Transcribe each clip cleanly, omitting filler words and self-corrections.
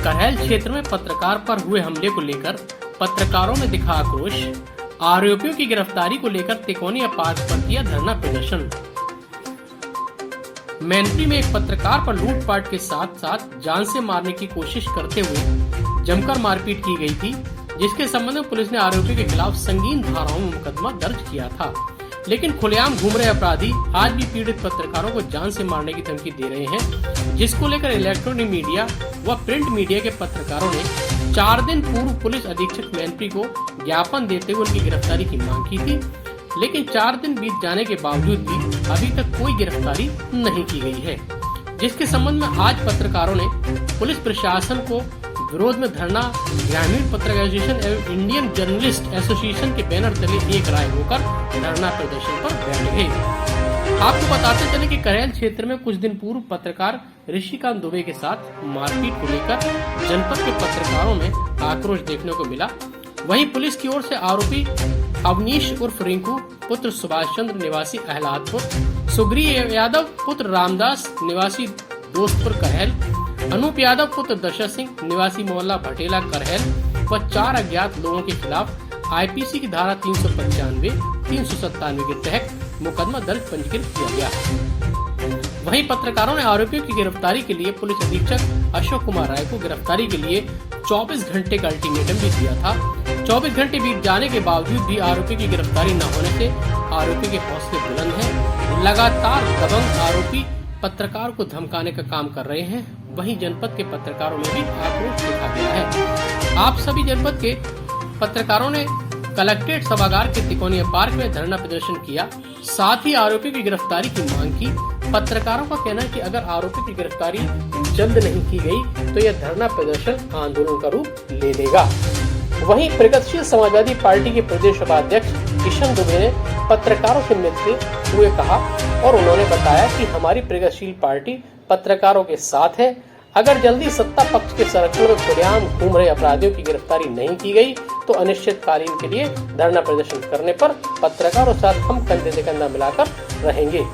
करहैल क्षेत्र में पत्रकार पर हुए हमले को लेकर पत्रकारों में दिखा आक्रोश। आरोपियों की गिरफ्तारी को लेकर तिकोनिया पार्क पर किया धरना प्रदर्शन। मैनपुरी में एक पत्रकार पर लूटपाट के साथ साथ जान से मारने की कोशिश करते हुए जमकर मारपीट की गई थी, जिसके संबंध में पुलिस ने आरोपियों के खिलाफ संगीन धाराओं में मुकदमा दर्ज किया था। लेकिन खुलेआम घूम रहे अपराधी आज भी पीड़ित पत्रकारों को जान से मारने की धमकी दे रहे हैं, जिसको लेकर इलेक्ट्रॉनिक मीडिया व प्रिंट मीडिया के पत्रकारों ने 4 दिन पूर्व पुलिस अधीक्षक मैनपुरी को ज्ञापन देते हुए उनकी गिरफ्तारी की मांग की थी। लेकिन 4 दिन बीत जाने के बावजूद भी अभी तक कोई गिरफ्तारी नहीं की गई है, जिसके संबंध में आज पत्रकारों ने पुलिस प्रशासन को विरोध में धरना ग्रामीण पत्रकार एसोसिएशन एवं इंडियन जर्नलिस्ट एसोसिएशन के बैनर तले एक राय होकर धरना प्रदर्शन पर बैठ गए। आपको बताते चले कि करहैल क्षेत्र में कुछ दिन पूर्व पत्रकार ऋषिकांत दुबे के साथ मारपीट को लेकर जनपद के पत्रकारों में आक्रोश देखने को मिला। वहीं पुलिस की ओर से आरोपी अवनीश उर्फ रिंकू पुत्र सुभाष चंद्र निवासी अहलादपुर, सुग्रीव यादव पुत्र रामदास निवासी दोस्तपुर करहैल, अनूप यादव पुत्र दशरथ सिंह निवासी मोहल्ला भटेला करहैल व 4 अज्ञात लोगों के खिलाफ आईपीसी की धारा 395, 397 के तहत मुकदमा दर्ज पंजीकृत किया गया। वहीं पत्रकारों ने आरोपियों की गिरफ्तारी के लिए पुलिस अधीक्षक अशोक कुमार राय को गिरफ्तारी के लिए 24 घंटे का अल्टीमेटम भी दिया था। 24 घंटे बीत जाने के बावजूद भी आरोपी की गिरफ्तारी न होने से आरोपी के हौसले बुलंद हैं। लगातार दबंग आरोपी पत्रकार को धमकाने का काम कर रहे हैं। वहीं जनपद के पत्रकारों में भी आक्रोश देखा गया है। आप सभी जनपद के पत्रकारों ने कलेक्ट्रेट सभागार के तिकोनिया पार्क में धरना प्रदर्शन किया, साथ ही आरोपी की गिरफ्तारी की मांग की। पत्रकारों का कहना है कि अगर आरोपी की गिरफ्तारी जल्द नहीं की गई तो यह धरना प्रदर्शन आंदोलन का रूप ले लेगा। वहीं प्रगतिशील समाजवादी पार्टी के प्रदेश उपाध्यक्ष किशन दुबे ने पत्रकारों से मिलते हुए कहा और उन्होंने बताया कि हमारी प्रगतिशील पार्टी पत्रकारों के साथ है। अगर जल्दी सत्ता पक्ष के संरक्षण में खुलेआम घूम रहे अपराधियों की गिरफ्तारी नहीं की गई तो अनिश्चितकालीन के लिए धरना प्रदर्शन करने पर पत्रकारों के साथ हम कंधे से कंधा मिलाकर रहेंगे।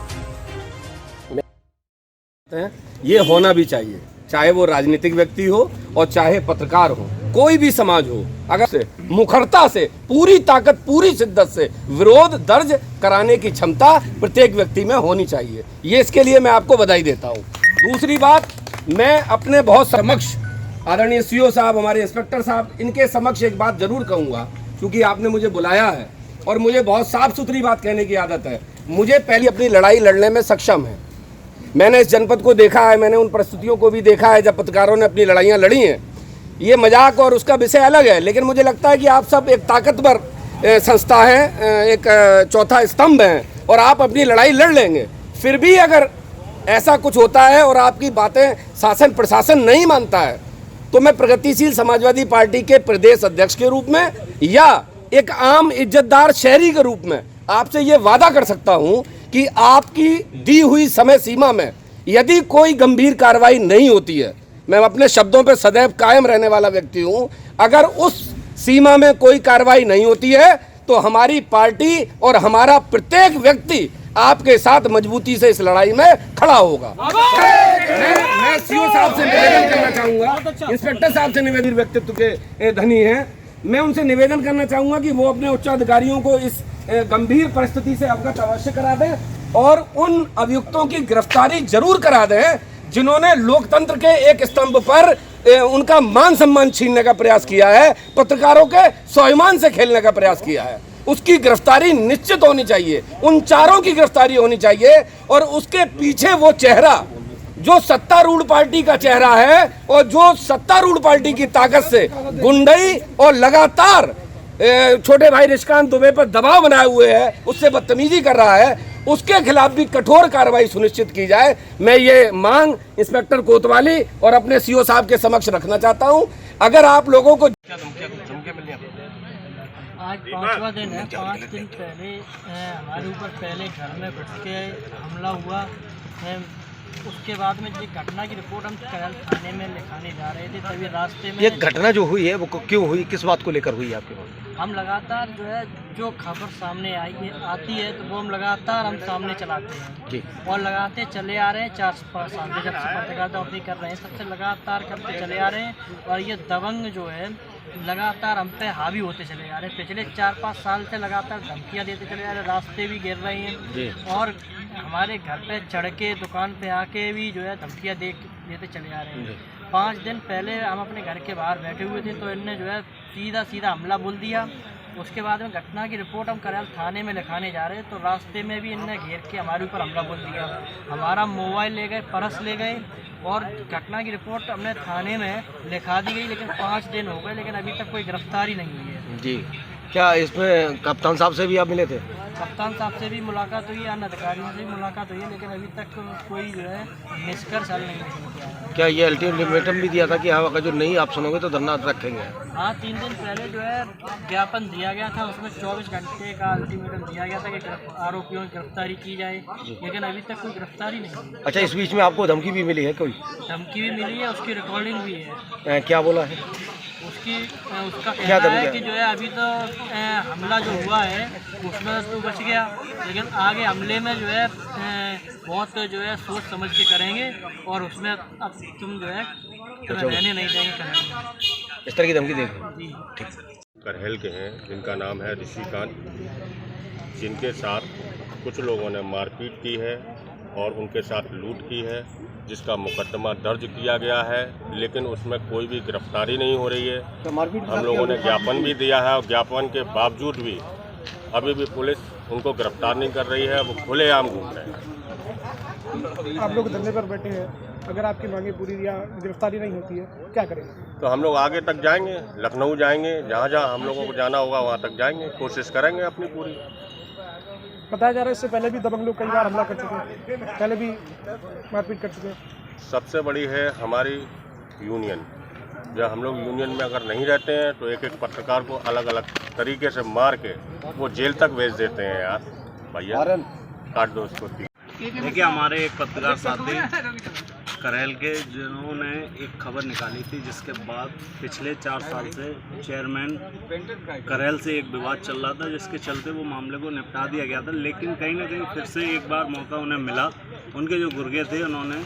ये होना भी चाहिए, चाहे वो राजनीतिक व्यक्ति हो और चाहे पत्रकार हो, कोई भी समाज हो, अगर से मुखरता से पूरी ताकत पूरी शिद्दत से विरोध दर्ज कराने की क्षमता प्रत्येक व्यक्ति में होनी चाहिए। ये इसके लिए मैं आपको बधाई देता हूँ। दूसरी बात, मैं अपने बहुत समक्ष आदरणीय सीओ साहब, हमारे इंस्पेक्टर साहब, इनके समक्ष एक बात जरूर कहूँगा, क्योंकि आपने मुझे बुलाया है और मुझे बहुत साफ सुथरी बात कहने की आदत है। मुझे पहले अपनी लड़ाई लड़ने में सक्षम है। मैंने इस जनपद को देखा है, मैंने उन परिस्थितियों को भी देखा है जब पत्रकारों ने अपनी लड़ाइयाँ लड़ी हैं। ये मजाक और उसका विषय अलग है, लेकिन मुझे लगता है कि आप सब एक ताकतवर संस्था है, एक चौथा स्तंभ है और आप अपनी लड़ाई लड़ लेंगे। फिर भी अगर ऐसा कुछ होता है और आपकी बातें शासन प्रशासन नहीं मानता है तो मैं प्रगतिशील समाजवादी पार्टी के प्रदेश अध्यक्ष के रूप में या एक आम इज्जतदार शहरी के रूप में आपसे ये वादा कर सकता हूँ कि आपकी दी हुई समय सीमा में यदि कोई गंभीर कार्रवाई नहीं होती है, मैं अपने शब्दों पर सदैव कायम रहने वाला व्यक्ति हूँ, अगर उस सीमा में कोई कार्रवाई नहीं होती है तो हमारी पार्टी और हमारा प्रत्येक व्यक्ति आपके साथ मजबूती से इस लड़ाई में खड़ा होगा। मैं सीओ साहब से निवेदन करना चाहूँगा, इंस्पेक्टर साहब से निवेदन, व्यक्तित्व के धनी हैं, मैं उनसे निवेदन करना चाहूँगा कि वो अपने उच्चाधिकारियों को इस गंभीर परिस्थिति से अवगत अवश्य करा दें और उन अभियुक्तों की गिरफ्तारी जरूर करा दें जिन्होंने लोकतंत्र के एक स्तंभ पर उनका मान सम्मान छीनने का प्रयास किया है, पत्रकारों के स्वाभिमान से खेलने का प्रयास किया है। उसकी गिरफ्तारी निश्चित होनी चाहिए, उन 4 की गिरफ्तारी होनी चाहिए और उसके पीछे वो चेहरा जो सत्तारूढ़ पार्टी का चेहरा है और जो सत्तारूढ़ पार्टी की ताकत से गुंडई और लगातार छोटे भाई ऋषिकांत दुबे पर दबाव बनाए हुए है, उससे बदतमीजी कर रहा है, उसके खिलाफ भी कठोर कार्रवाई सुनिश्चित की जाए। मैं ये मांग इंस्पेक्टर कोतवाली और अपने सीओ साहब के समक्ष रखना चाहता हूं। अगर आप लोगों को आज 5वां दिन है, 5 दिन पहले हमारे ऊपर पहले घर में घुस के हमला हुआ है। उसके बाद में ये घटना की रिपोर्ट हम करैल थाने में लिखाने जा रहे थे, तभी रास्ते में ये घटना जो हुई है वो क्यों हुई, किस बात को लेकर हुई है आपके पास? हम लगातार जो है जो खबर सामने आती है तो वो हम लगातार सामने चलाते हैं जी। और लगाते चले आ रहे हैं 4-5 साल से, जब से पत्रकारिता अपनी कर रहे हैं सबसे लगातार करते चले आ रहे हैं। और ये दबंग जो है लगातार हम पे हावी होते चले जा रहे हैं। पिछले 4-5 साल से लगातार धमकियाँ देते चले जा रहे हैं, रास्ते भी गिर रहे हैं और हमारे घर पे चढ़ के दुकान पे आके भी जो है धमकियाँ देते चले आ रहे हैं। 5 दिन पहले हम अपने घर के बाहर बैठे हुए थे तो इनने जो है सीधा हमला बोल दिया। उसके बाद में घटना की रिपोर्ट हम करैल थाने में लिखाने जा रहे हैं तो रास्ते में भी इनने घेर के हमारे ऊपर हमला बोल दिया, हमारा मोबाइल ले गए, पर्स ले गए और घटना की रिपोर्ट हमने थाने में लिखा दी गई, लेकिन 5 दिन हो गए लेकिन अभी तक कोई गिरफ्तारी नहीं हुई है। जी, क्या इसमें कप्तान साहब से भी आप मिले थे? कप्तान साहब से भी मुलाकात हुई है, अन्य अधिकारियों से भी मुलाकात हुई है, लेकिन अभी तक कोई जो है निष्कर्ष हल नहीं हो किया है। क्या ये अल्टीमेटम भी दिया था कि हाँ अगर जो नहीं आप सुनोगे तो धरना रखेंगे? हाँ, 3 दिन पहले जो है ज्ञापन दिया गया था, उसमें 24 घंटे का अल्टीमेटम दिया गया था कि आरोपियों की गिरफ्तारी की जाए, लेकिन अभी तक कोई गिरफ्तारी नहीं हुई। अच्छा, इस बीच में आपको धमकी भी मिली है कोई? धमकी भी मिली है, उसकी रिकॉर्डिंग भी है। क्या बोला है? उसका कहना है कि जो है अभी तो हमला जो हुआ है उसमें तो बच गया, लेकिन आगे हमले में जो है बहुत जो है सोच समझ के करेंगे और उसमें अब तुम जो है तुम्हें रहने नहीं देंगे करैल। इस तरह की धमकी देंगे? जी ठीक। करैल के हैं जिनका नाम है ऋषिकांत, जिनके साथ कुछ लोगों ने मारपीट की है और उनके साथ लूट की है, जिसका मुकदमा दर्ज किया गया है, लेकिन उसमें कोई भी गिरफ्तारी नहीं हो रही है। हम लोगों ने ज्ञापन भी दिया है और ज्ञापन के बावजूद भी अभी भी पुलिस उनको गिरफ्तार नहीं कर रही है, वो खुलेआम घूम रहे हैं। आप लोग धरने पर बैठे हैं, अगर आपकी मांगे पूरी या गिरफ्तारी नहीं होती है क्या करेंगे? तो हम लोग आगे तक जाएंगे, लखनऊ जाएंगे, जहाँ जहाँ हम लोगों को जाना होगा वहाँ तक जाएंगे, कोशिश करेंगे अपनी पूरी। बताया जा रहा है इससे पहले भी दबंग लोग कई बार हमला कर चुके हैं, पहले भी मारपीट कर चुके हैं। सबसे बड़ी है हमारी यूनियन। जब हम लोग यूनियन में अगर नहीं रहते हैं तो एक एक पत्रकार को अलग अलग तरीके से मार के वो जेल तक भेज देते हैं। यार भैया काट दो उसको। देखिए, हमारे एक पत्रकार साथी करैल के जिन्होंने एक खबर निकाली थी, जिसके बाद पिछले 4 साल से चेयरमैन करैल से एक विवाद चल रहा था, जिसके चलते वो मामले को निपटा दिया गया था। लेकिन कहीं ना कहीं फिर से एक बार मौका उन्हें मिला। उनके जो गुर्गे थे उन्होंने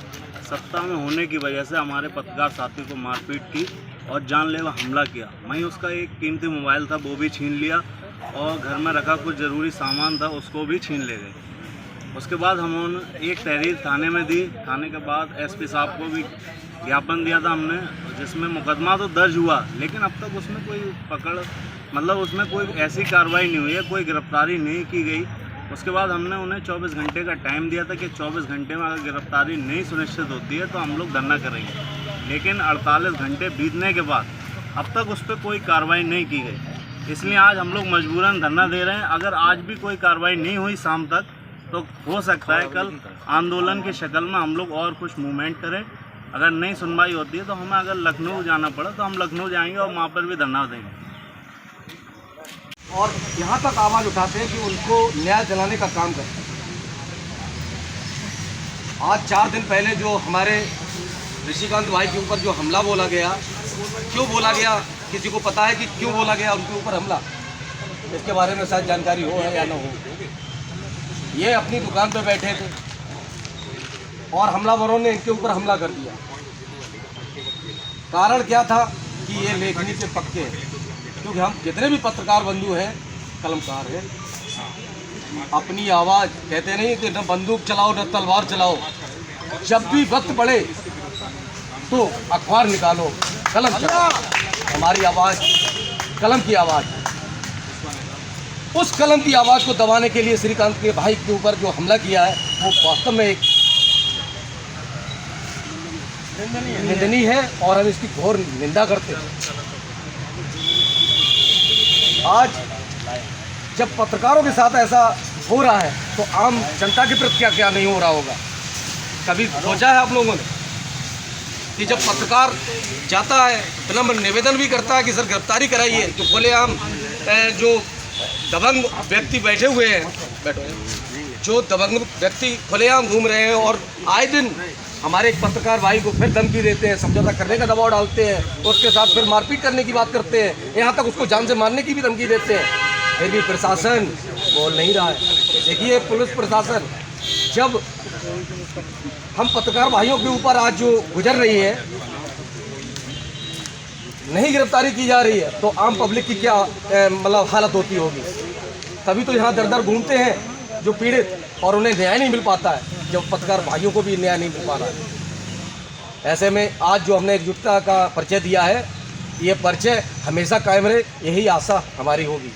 सत्ता में होने की वजह से हमारे पत्रकार साथी को मारपीट की और जानलेवा हमला किया। वहीं उसका एक कीमती मोबाइल था वो भी छीन लिया और घर में रखा कुछ ज़रूरी सामान था उसको भी छीन ले गए। उसके बाद हमने एक तहरीर थाने में दी। थाने के बाद एसपी साहब को भी ज्ञापन दिया था हमने, जिसमें मुकदमा तो दर्ज हुआ, लेकिन अब तक उसमें कोई उसमें कोई ऐसी कार्रवाई नहीं हुई है, कोई गिरफ्तारी नहीं की गई। उसके बाद हमने उन्हें 24 घंटे का टाइम दिया था कि 24 घंटे में अगर गिरफ्तारी नहीं सुनिश्चित होती है तो हम लोग धरना करेंगे, लेकिन 48 घंटे बीतने के बाद अब तक उस पर कोई कार्रवाई नहीं की गई। इसलिए आज हम लोग मजबूरन धरना दे रहे हैं। अगर आज भी कोई कार्रवाई नहीं हुई शाम तक तो हो सकता है कल आंदोलन की शक्ल में हम लोग और कुछ मूवमेंट करें। अगर नहीं सुनवाई होती है तो हमें अगर लखनऊ जाना पड़ा तो हम लखनऊ जाएंगे और वहाँ पर भी धरना देंगे। और यहाँ तक आवाज़ उठाते हैं कि उनको न्याय दिलाने का काम करते हैं। आज 4 दिन पहले जो हमारे ऋषिकांत भाई के ऊपर जो हमला बोला गया, क्यों बोला गया, किसी को पता है कि क्यों बोला गया उनके ऊपर हमला? इसके बारे में शायद जानकारी हो या ना हो। ये अपनी दुकान पे बैठे थे और हमलावरों ने इनके ऊपर हमला कर दिया। कारण क्या था कि ये लेखनी के पक्के हैं, क्योंकि हम जितने भी पत्रकार बंधु हैं कलमकार हैं। अपनी आवाज़ कहते नहीं कि न बंदूक चलाओ न तलवार चलाओ, जब भी वक्त पड़े तो अखबार निकालो, कलम चलाओ। हमारी आवाज़ कलम की आवाज़ है। उस कलम की आवाज़ को दबाने के लिए श्रीकांत के भाई के ऊपर जो हमला किया है वो वास्तव में एक निंदनीय है और हम इसकी घोर निंदा करते हैं। आज जब पत्रकारों के साथ ऐसा हो रहा है तो आम जनता के प्रति क्या क्या नहीं हो रहा होगा? कभी सोचा है आप लोगों ने कि जब पत्रकार जाता है विनम्र निवेदन भी करता है कि सर गिरफ्तारी कराइए, जो खुलेआम जो दबंग व्यक्ति बैठे हुए हैं, बैठो जो दबंग व्यक्ति खुलेआम घूम रहे हैं और आए दिन हमारे एक पत्रकार भाई को फिर धमकी देते हैं, समझौता करने का दबाव डालते हैं, उसके साथ फिर मारपीट करने की बात करते हैं, यहाँ तक उसको जान से मारने की भी धमकी देते हैं। फिर भी प्रशासन बोल नहीं रहा है। देखिए पुलिस प्रशासन, जब हम पत्रकार भाइयों के ऊपर आज जो गुजर रही है, नहीं गिरफ्तारी की जा रही है, तो आम पब्लिक की क्या मतलब हालत होती होगी। तभी तो यहाँ दर दर घूमते हैं जो पीड़ित, और उन्हें न्याय नहीं मिल पाता है, जब पत्रकार भाइयों को भी न्याय नहीं मिल पा रहा है। ऐसे में आज जो हमने एकजुटता का परिचय दिया है, ये परिचय हमेशा कायम रहे, यही आशा हमारी होगी।